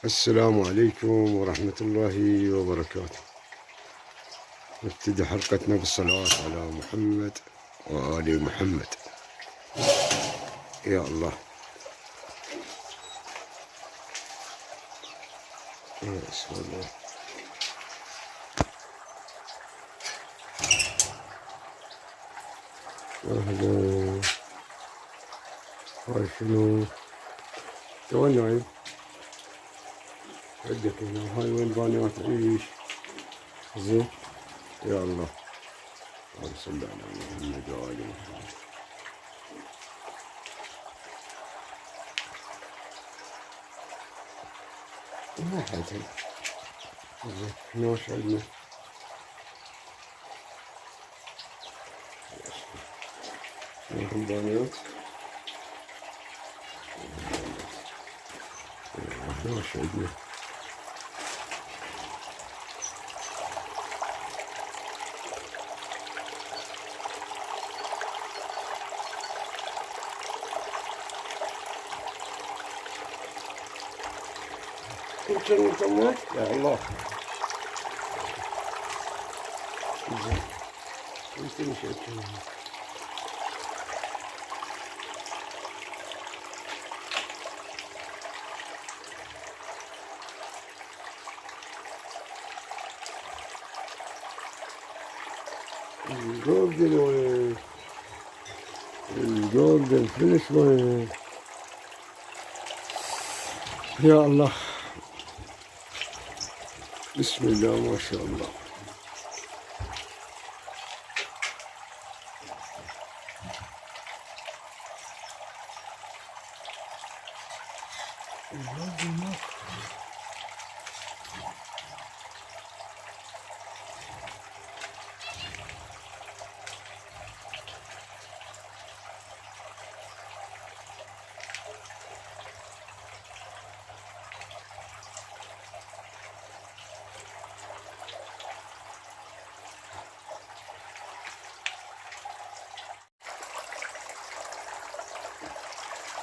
السلام عليكم ورحمة الله وبركاته. نبتدي حلقتنا بالصلاة على محمد وآل محمد. يا الله، يا بسم الله. أهلا. هاي شنو؟ تو نايم عندك هنا. هاي وين بانيات تعيش زين. يا الله، اللهم صل على محمد وآل محمد. ما حد زين. هنا وش عندنا؟ هنا بانيات. هنا وش عندنا؟ كل طماط. يا الله، زين. انت مشيت الجولدن وين؟ الجولدن فينش وين؟ يا الله، بسم الله ما شاء الله.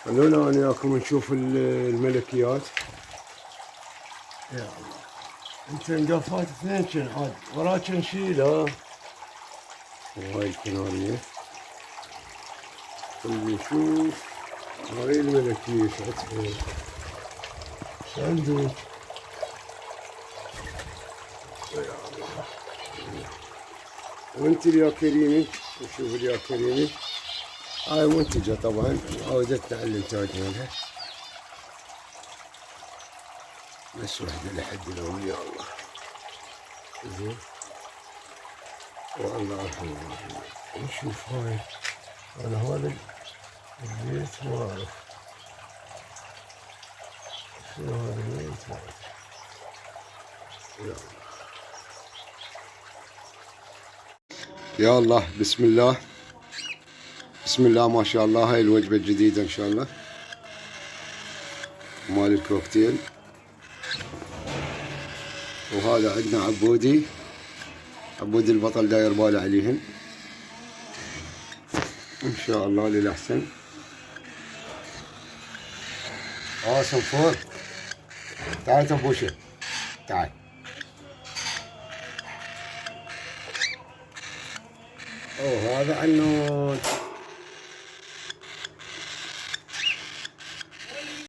خلونا انا وياكم نشوف الملكيات. يا الله، انت مقفات اثنين كن عاد وراك نشيل. ها وهاي الكنارية. خلينا نشوف هاي الملكية شعتها. ايش عندك؟ يا الله، وانت يا كريمي نشوف يا كريمي. هاي منتجة طبعا، عودتنا على الانتاج مالها. بس وحدة لحد اليوم. يا الله، زين. والله يرحمه. نشوف هاي. انا هذا البيت ما اعرف شنو هذا البيت، ما اعرف. يا الله، يا الله، بسم الله بسم الله ما شاء الله. هاي الوجبة الجديدة ان شاء الله مال الكوكتيل. وهذا عندنا عبودي البطل داير باله عليهن ان شاء الله للأحسن. صنفور، تعال تنفوشه، تعال. هذا عنود.